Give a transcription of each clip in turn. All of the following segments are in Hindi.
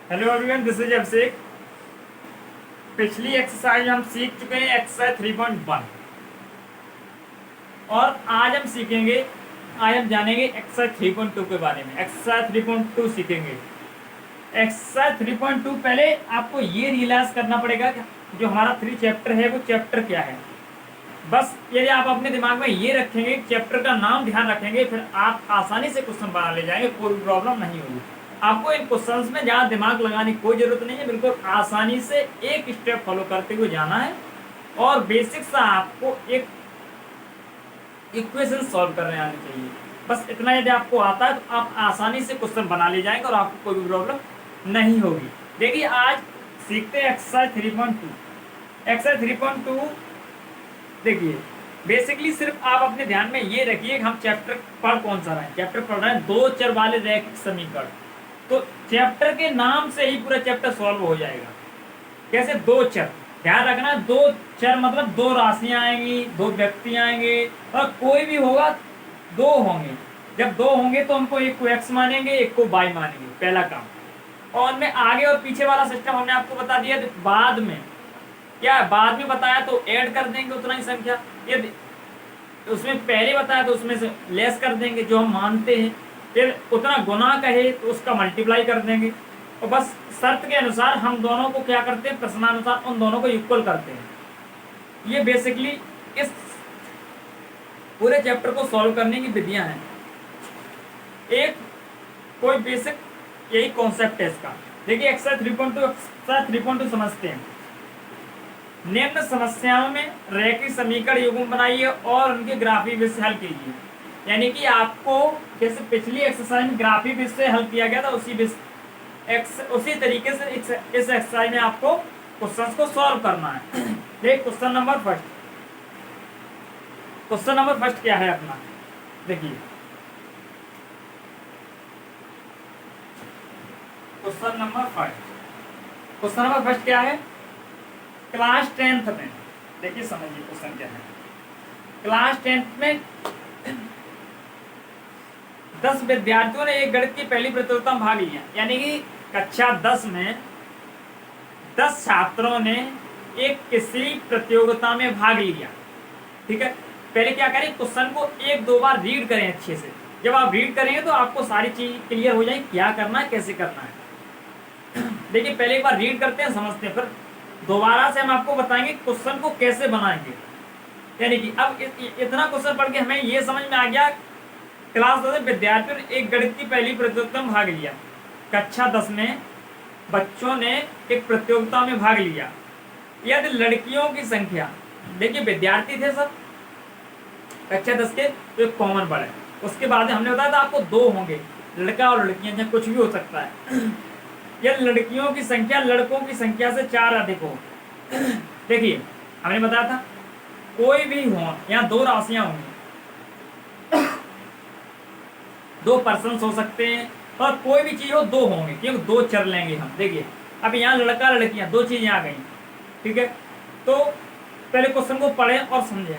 हेलो एवरीवन, दिस इज अभिषेक। पिछली एक्सरसाइज हम सीख चुके हैं एक्सरसाइज 3.1 और आज हम जानेंगे एक्सरसाइज 3.2 के बारे में। एक्सरसाइज 3.2 सीखेंगे। एक्सरसाइज 3.2 पहले आपको ये रियलाइज करना पड़ेगा कि जो हमारा 3 चैप्टर है वो चैप्टर क्या है। बस यदि आप अपने दिमाग में ये रखेंगे, चैप्टर का नाम ध्यान रखेंगे, फिर आप आसानी से क्वेश्चन बना ले जाएंगे, कोई प्रॉब्लम नहीं होगी। आपको इन क्वेश्चंस में ज़्यादा दिमाग लगाने की कोई जरूरत नहीं है, बिल्कुल आसानी से एक स्टेप फॉलो करते हुए जाना है और बेसिक सा आपको एक इक्वेशन सॉल्व करने आनी चाहिए। बस इतना यदि आपको आता है तो आप आसानी से क्वेश्चन बना ले जाएंगे और आपको कोई भी प्रॉब्लम नहीं होगी। देखिए, आज सीखते हैं एक्सरसाइज 3.2। एक्सरसाइज 3.2 देखिए, बेसिकली सिर्फ आप अपने ध्यान में ये रखिए कि हम चैप्टर पढ़ कौन सा रहे हैं। चैप्टर पढ़ रहे हैं दो चर वाले रैखिक समीकरण। तो चैप्टर के नाम से ही पूरा चैप्टर सॉल्व हो जाएगा। कैसे? दो चर, ध्यान रखना, दो चर मतलब दो राशियां आएंगी, दो व्यक्ति आएंगे और कोई भी होगा, दो होंगे। जब दो होंगे तो हमको एक को एक्स मानेंगे, एक को वाई मानेंगे, पहला काम। और मैं आगे और पीछे वाला सिस्टम हमने आपको बता दिया। बाद में क्या है? बाद में बताया तो ऐड कर देंगे उतना ही संख्या, यदि उसमें पहले बताया तो उसमें से लेस कर देंगे जो हम मानते हैं। फिर उतना गुना कहे तो उसका मल्टीप्लाई कर देंगे। और बस शर्त के अनुसार हम दोनों को क्या करते हैं, प्रश्नानुसार उन दोनों को इक्वल करते हैं। ये बेसिकली इस पूरे चैप्टर को सॉल्व करने की विधियां हैं। एक कोई बेसिक यही कॉन्सेप्ट है इसका। देखिए, एक्सरसाइज 3.2 समझते हैं। निम्न समस्याओं में रैखिक समीकरण युग्म बनाइए और उनके ग्राफिक विधि से हल कीजिए। यानी कि आपको जैसे पिछली एक्सरसाइज में ग्राफिक विधि से हल किया गया था, उसी तरीके से इस एक्सरसाइज में आपको क्वेश्चंस को सॉल्व करना है। देखिए, क्वेश्चन नंबर फर्स्ट क्या है अपना। देखिए, क्वेश्चन नंबर फर्स्ट क्या है? क्लास 10th में, देखिए समझिए क्वेश्चन क्या है। क्लास 10th में 10 विद्यार्थियों ने एक गणित की पहली प्रतियोगिता में भाग लिया। यानी कि कक्षा 10 में 10 छात्रों ने एक किसी प्रतियोगिता में भाग लिया। ठीक है, पहले क्या करें, क्वेश्चन को एक दो बार रीड करें अच्छे से। जब आप रीड करेंगे तो आपको सारी चीज क्लियर हो जाएगी, क्या करना है, कैसे करना है। देखिए, पहले एक बार रीड करते हैं, समझते हैं, फिर दोबारा से हम आपको बताएंगे क्वेश्चन को कैसे बनाएंगे। यानी कि अब इतना क्वेश्चन पढ़ के हमें ये समझ में आ गया, क्लास 10 में विद्यार्थियों ने एक गणित की पहली प्रतियोगिता में भाग लिया। कक्षा 10 में बच्चों ने एक प्रतियोगिता में भाग लिया। यदि लड़कियों की संख्या, देखिए विद्यार्थी थे सब कक्षा 10 के, तो एक कॉमन वर्ड है। उसके बाद हमने बताया था आपको दो होंगे, लड़का और लड़कियां, चाहे कुछ भी हो सकता है। यदि लड़कियों की संख्या लड़कों की संख्या से 4 अधिक हो। देखिए, हमने बताया था कोई भी हो, यहाँ दो राशियां होंगी, दो पर्सन हो सकते हैं और कोई भी चीज हो, दो होंगे, क्योंकि दो चर लेंगे हम। देखिए, अब यहाँ लड़का लड़कियां, दो चीजें आ गई। ठीक है, तो पहले क्वेश्चन को पढ़ें और समझें।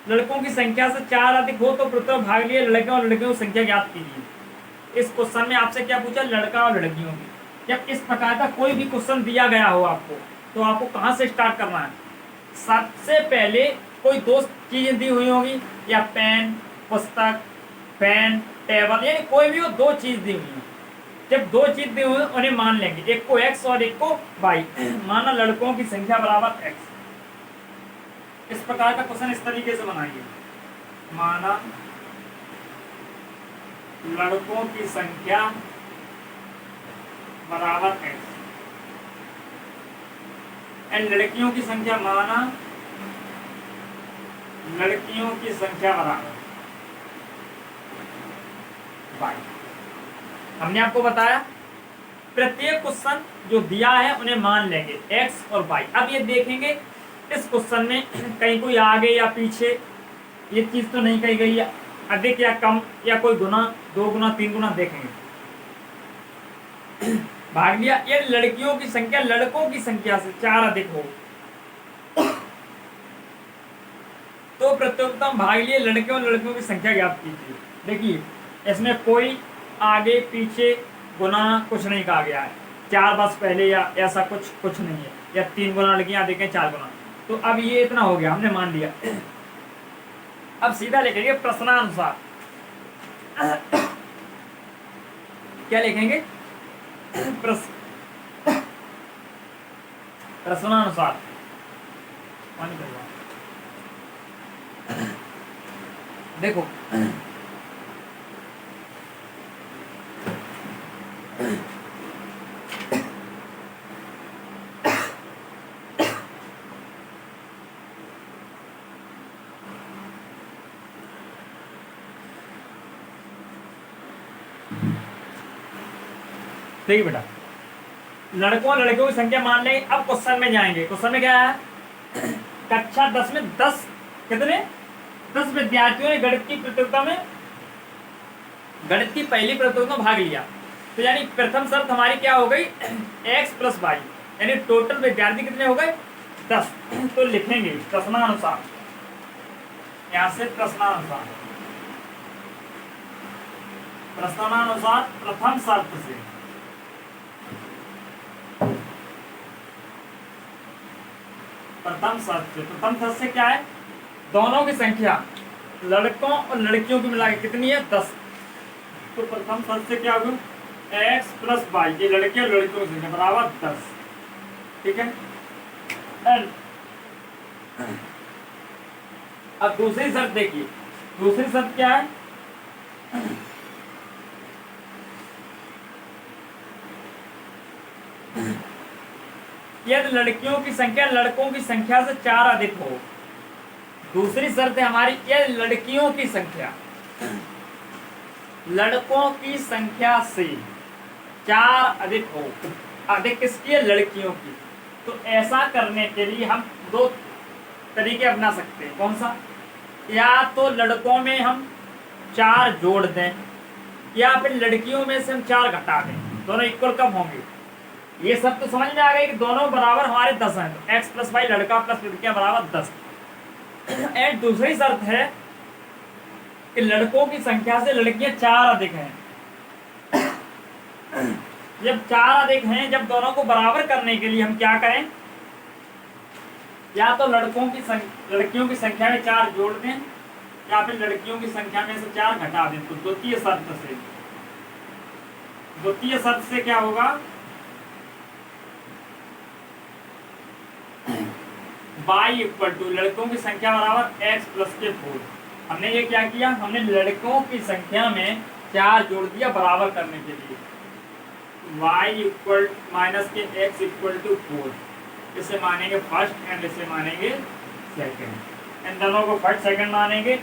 लड़कों की संख्या से 4 अधिक हो तो प्रतियोगिता भाग लिए, लड़के और लड़कियों की संख्या ज्ञात कीजिए। इस क्वेश्चन में आपसे क्या पूछा? लड़का और लड़कियों की। जब इस प्रकार का कोई भी क्वेश्चन दिया गया हो आपको, तो आपको कहाँ से स्टार्ट करना है? सबसे पहले कोई दो चीजें दी हुई होगी, या पेन, पुस्तक, पेन, टेबल, यानी कोई भी हो, दो चीज दी हुई है। जब दो चीज दी हुई उन्हें मान लेंगे, एक को एक्स और एक को वाई। माना लड़कों की संख्या बराबर एक्स। इस प्रकार का क्वेश्चन इस तरीके से बनाइए। माना लड़कों की संख्या बराबर एक्स एंड लड़कियों की संख्या, माना लड़कियों की संख्या बराबर वाई। हमने आपको बताया प्रत्येक क्वेश्चन जो दिया है उन्हें मान लेंगे, एक्स और वाई। अब ये देखेंगे इस क्वेश्चन में कहीं कोई आगे या पीछे ये चीज तो नहीं कही गई है, अधिक या कम, या कोई गुना, 2 गुना, 3 गुना, देखेंगे। भाग लिया, ये लड़कियों की संख्या लड़कों की संख्या से 4 अधिक हो तो प्रतियोगिता में भाग लिए, लड़के और लड़कियों की संख्या ज्ञात कीजिए। देखिए, इसमें कोई आगे पीछे गुना कुछ नहीं कहा गया है, 4 बस पहले या ऐसा कुछ नहीं है, या 3 गुना लड़कियां देखें 4 गुना। तो अब ये इतना हो गया, हमने मान लिया। अब सीधा लिखेंगे प्रश्नानुसार। क्या लिखेंगे? प्रश्नानुसार। पानी कर लो। देखो देखिए बेटा, लड़कों और लड़कियों की संख्या मान लेंगे। अब क्वेश्चन में जाएंगे। क्वेश्चन में क्या है? कक्षा 10 में 10 कितने 10 विद्यार्थियों ने गणित की प्रतियोगिता में गणित की पहली प्रतियोगिता में भाग लिया। तो यानी प्रथम शर्त हमारी क्या हो गई? x + y, यानी टोटल विद्यार्थी कितने हो गए? 10। तो लिखेंगे प्रश्नानुसार, यहां से प्रश्नानुसार प्रथम शर्त से प्रथम शर्त से क्या है? दोनों की संख्या लड़कों और लड़कियों की मिला के कितनी है? 10। तो प्रथम शर्त से क्या होगा? x + y, ये लड़के और लड़कियों की संख्या बराबर 10। ठीक है। अब दूसरी शर्त देखिए। दूसरी शर्त क्या है? यदि लड़कियों की संख्या लड़कों की संख्या से 4 अधिक हो। दूसरी शर्त है हमारी, यदि लड़कियों की संख्या लड़कों की संख्या से 4 अधिक हो। अधिक किसकी है? लड़कियों की। तो ऐसा करने के लिए हम 2 तरीके अपना सकते हैं। कौन सा? या तो लड़कों में हम 4 जोड़ दें, या फिर लड़कियों में से हम 4 घटा दें। दोनों इक्वल कब होंगे? ये सब तो समझ में आ गई कि दोनों बराबर हमारे 10 हैं। तो x + y, लड़का प्लस लड़कियां बराबर 10। एंड दूसरी शर्त है कि लड़कों की संख्या से लड़कियां 4 अधिक हैं। जब 4 अधिक हैं, जब दोनों को बराबर करने के लिए हम क्या करें? या तो लड़कियों की संख्या में 4 जोड़ दें, या फिर लड़कियों की संख्या में से 4 घटा दें। तो द्वितीय शर्त से क्या होगा? y = लड़कों की संख्या बराबर x + के 4। हमने ये क्या किया? हमने लड़कों की संख्या में 4 जोड़ दिया बराबर करने के लिए। y - के x = 4। इसे मानेंगे फर्स्ट एंड इसे मानेंगे सेकंड। इन दोनों को फर्स्ट सेकंड मानेंगे।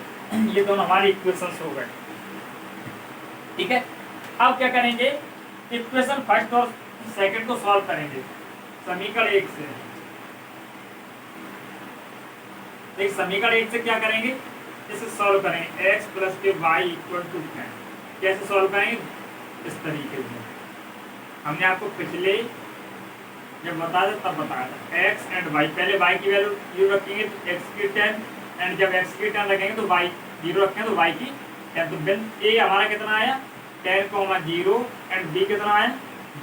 ये दोनों हमारी इक्वेशंस हो गए। ठीक है। अब क्या करेंगे? इक्वेशन फर्स्ट और सेकंड को सॉल्व करेंगे समीकरण 1 से। एक समीकरण 1 से क्या करेंगे? इसे सॉल्व करेंगे। x + के y = 10। कैसे सॉल्व करेंगे? इस तरीके से। हमने आपको पिछले जब बताया तब बताया था। x एंड y, पहले y की वैल्यू 0 रखेंगे तो x की 10, एंड जब x की 10 रखेंगे तो y 0 रखेंगे तो y की 10। तो बिंदु a हमारा कितना आया? 10, 0, एंड b कितना आया?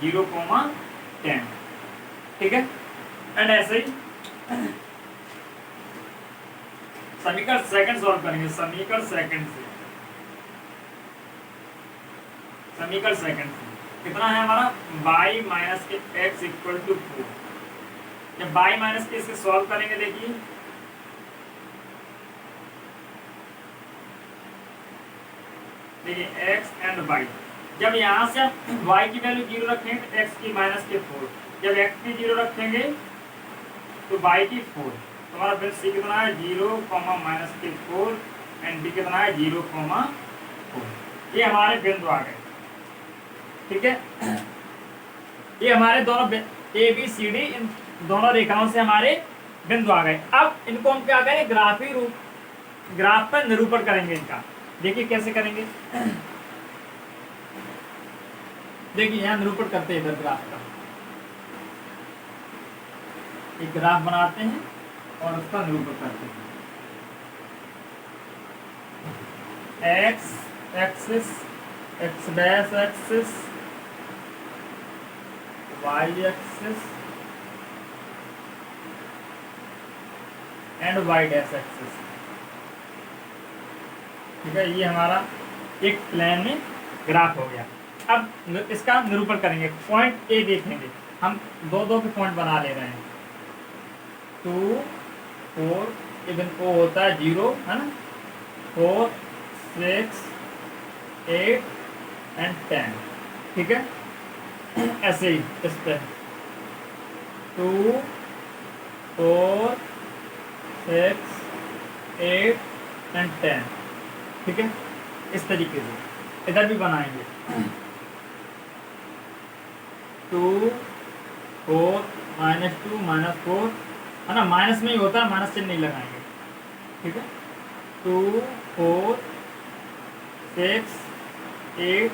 0, 10। ठीक है। एंड ऐसे ही समीकरण सेकंड सॉल्व करेंगे। समीकरण सेकंड से कितना है हमारा? y - के x = 4। जब y - के इसे सॉल्व करेंगे, देखिए x एंड y। जब यहाँ से y की वैल्यू 0 रखेंगे तो x की -के 4। जब x की 0 रखेंगे तो y की 4। हमारा बिंदु C कितना है? 0, -के 4, एंड B कितना है? 0, 4। ये हमारे बिंदु आ गए। ठीक है। ये हमारे दोनों A B C D, इन दोनों रेखाओं से हमारे बिंदु आ गए। अब इनको हम क्या करें? ग्राफ पर निरूपण करेंगे इनका। देखिए कैसे करेंगे। देखिए यहाँ निरूपण करते हैं। इधर ग्राफ का एक ग्राफ बनाते हैं और उसका निरूपण करते हैं। x axis, x' axis, Y axis and Y dash axis. ठीक है, ये हमारा एक प्लेन में ग्राफ हो गया। अब इसका निरूपण करेंगे। पॉइंट ए देखेंगे, हम दो दो के पॉइंट बना ले रहे हैं। 2 4 इवन ओ होता है 0, है ना, 4 6 8 एंड 10। ठीक है, ऐसे ही इस पे 2 4 6 8 एंड 10। ठीक है, इस तरीके से इधर भी बनाएंगे। 2 4 -2 -4, है ना, माइनस में ही होता है, माइनस चिन्ह नहीं लगाएंगे। ठीक है, 2 4 6 8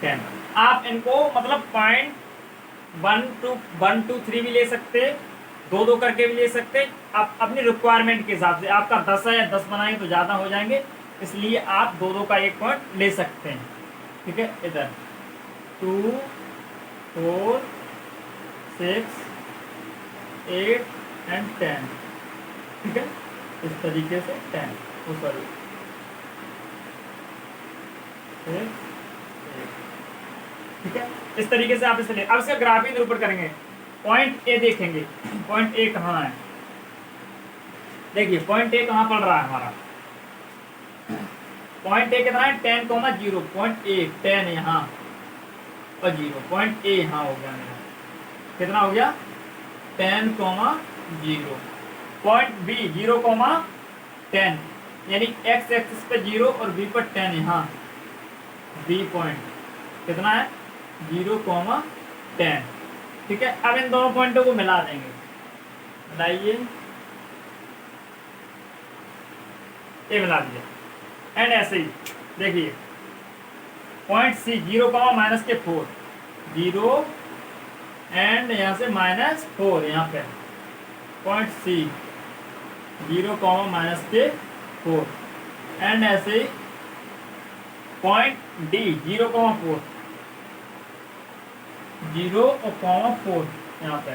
10। आप इनको मतलब पॉइंट 1 2 3 भी ले सकते, दो दो करके भी ले सकते। आप अपनी रिक्वायरमेंट के हिसाब से, आपका 10 है, 10 बनाएंगे तो ज़्यादा हो जाएंगे, इसलिए आप दो दो का एक पॉइंट ले सकते हैं। ठीक है, इधर 2 4 6 8 एंड 10। ठीक है, इस तरीके से 10, सॉरी 6 8। ठीक है, इस तरीके से आप इसे ले। अब इसका ग्राफ ही निरूपण करेंगे। पॉइंट ए देखेंगे, पॉइंट ए कहाँ है। देखिए पॉइंट ए कहाँ पड़ रहा है हमारा। पॉइंट ए कितना है, 10, 0। पॉइंट ए 10 यहाँ और 0। पॉइंट ए यहाँ हो गया मेरा, कितना हो गया, 10, 0। पॉइंट बी 0, 10, यानी एक्स एक्सिस पे 0 और बी पर 10। यहाँ बी पॉइंट कितना है, 0, 10। ठीक है, अब इन दोनों पॉइंटों को मिला देंगे। मिलाइए, ये मिला दिया। एंड ऐसे ही देखिए पॉइंट सी 0, -4, 0 एंड यहाँ से -4, यहाँ पे पॉइंट सी 0, -4 एंड ऐसे ही पॉइंट डी 0, 4, 0 और 4 यहाँ पे।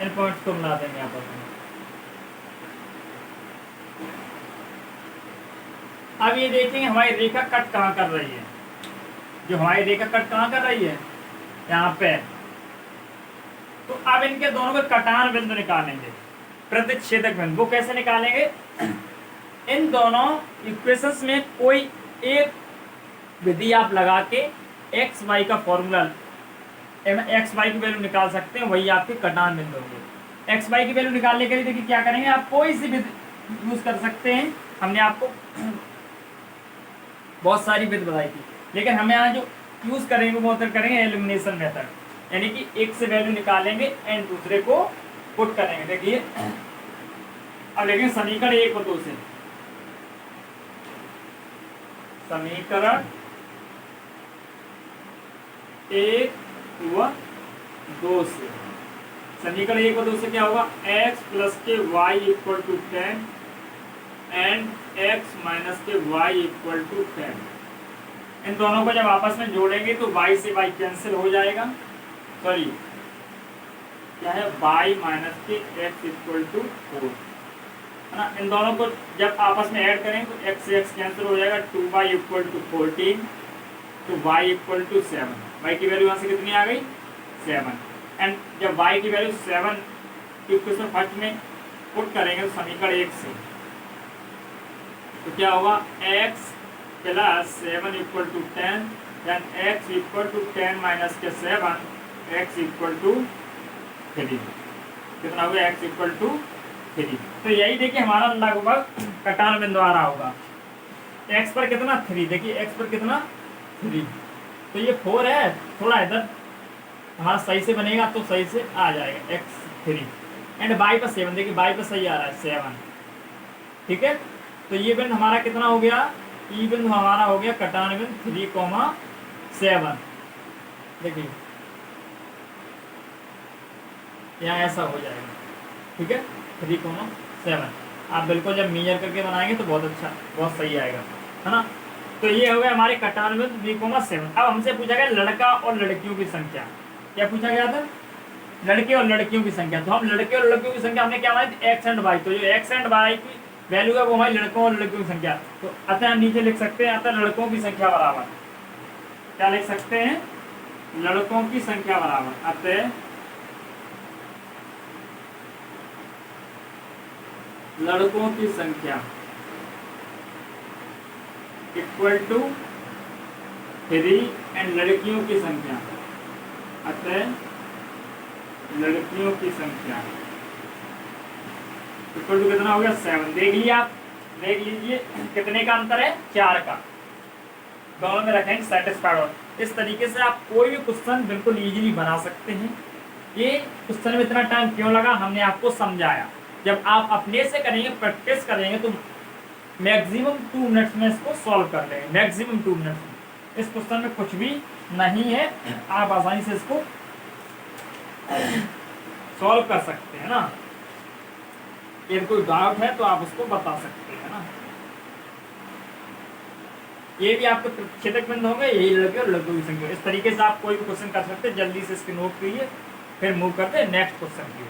इन पॉइंट्स को मिला देंगे आपस में। अब ये देखेंगे हमारी रेखा कट कहाँ कर रही है। जो हमारी रेखा कट कहाँ कर रही है, यहाँ पे। तो अब इनके दोनों के कटान बिंदु निकालेंगे, प्रतिच्छेदक बिंदु। वो कैसे निकालेंगे, इन दोनों इक्वेशंस में कोई एक विधि आप लगा के एक्स वाई का फॉर्मूला, एक्स वाई की वैल्यू निकाल सकते हैं, वही आपके कटान बिंदु होंगे। एक्स वाई की वैल्यू निकालने के लिए देखिए क्या करेंगे, आप कोई सी विधि यूज कर सकते हैं। हमने आपको बहुत सारी विधि बताई थी, लेकिन हमें यहाँ जो यूज करेंगे वो करेंगे एलिमिनेशन मेथड, यानी कि एक से वैल्यू निकालेंगे एंड दूसरे को पुट करेंगे। देखिए अब देखेंगे समीकरण 1 और 2 से, समीकरण 1 व 2 से, समीकरण 1 और 2 से क्या होगा, x प्लस के y equal to 10 and x minus के y इक्वल टू 10। इन दोनों को जब आपस में जोड़ेंगे तो y से y कैंसिल हो जाएगा, सॉरी क्या है, y माइनस के x इक्वल टू 4, है ना। इन दोनों को जब आपस में ऐड करेंगे तो x से x कैंसिल हो जाएगा, 2y इक्वल टू 14, तो y इक्वल टू 7। y की वैल्यू यहाँ से कितनी आ गई, 7। एंड जब y की वैल्यू 7 इक्वेशन फर्स्ट में पुट करेंगे तो समीकरण 1 से, तो क्या होगा, x plus 7 equal to 10, then x equal to 10 minus के 7, x इक्वल टू 3। कितना हो गया, x इक्वल टू 3। तो यही देखिए हमारा लगभग कटान बिंदु आ रहा होगा। x पर कितना, 3। देखिए x पर कितना, 3। तो ये 4 है, थोड़ा इधर हमारा सही से बनेगा तो सही से आ जाएगा, x 3 एंड y पर 7। देखिए y पर सही आ रहा है 7। ठीक है, तो ये बिंदु हमारा कितना हो गया, ई बिंदु हमारा हो गया कटान बिंदु 3,7। देखिए यहाँ ऐसा हो जाएगा। ठीक है, 3,7। आप बिल्कुल जब मेजर करके बनाएंगे तो बहुत अच्छा, बहुत सही आएगा, है ना। तो ये हो गया हमारे कटान बिंदु 3,7। अब हमसे पूछा गया लड़का और लड़कियों की संख्या। क्या पूछा गया था? लड़के और लड़कियों की संख्या। तो हम लड़के और लड़कियों की संख्या हमने क्या मानी थी? X and Y. तो जो एक्स एंड वाई की वैल्यू है वो हमारी लड़कों और लड़कियों की संख्या। तो अतः हम नीचे लिख सकते हैं अतः लड़कों की संख्या बराबर, क्या लिख सकते हैं? लड़कों की संख्या बराबर अतः लड़कों की संख्या इक्वल टू 3 एंड लड़कियों की संख्या, अतः लड़कियों की संख्या इक्वल टू कितना हो गया? 7। देख लिया आप, देख लीजिए कितने का अंतर है? 4 का। दोनों में रखेंगे सेटिस्फाइड। इस तरीके से आप कोई भी क्वेश्चन बिल्कुल इजीली बना सकते हैं। ये क्वेश्चन में इतना टाइम क्यों लगा हमने आपको समझाया। जब आप अपने से करेंगे, प्रैक्टिस करेंगे तो मैक्सिमम 2 मिनट्स में इसको सॉल्व कर लेंगे, मैक्सिमम 2 मिनट्स में। इस क्वेश्चन में कुछ भी नहीं है, आप आसानी से इसको सॉल्व कर सकते हैं ना। यदि कोई डाउट है तो आप उसको बता सकते हैं ना। ये भी आपके क्षेत्रक बिंदु होंगे, यही लड़के और लड़कों की संख्या। इस तरीके से आप कोई भी क्वेश्चन कर सकते हैं। जल्दी से इसके नोट कीजिए, फिर मूव करते हैं नेक्स्ट क्वेश्चन की।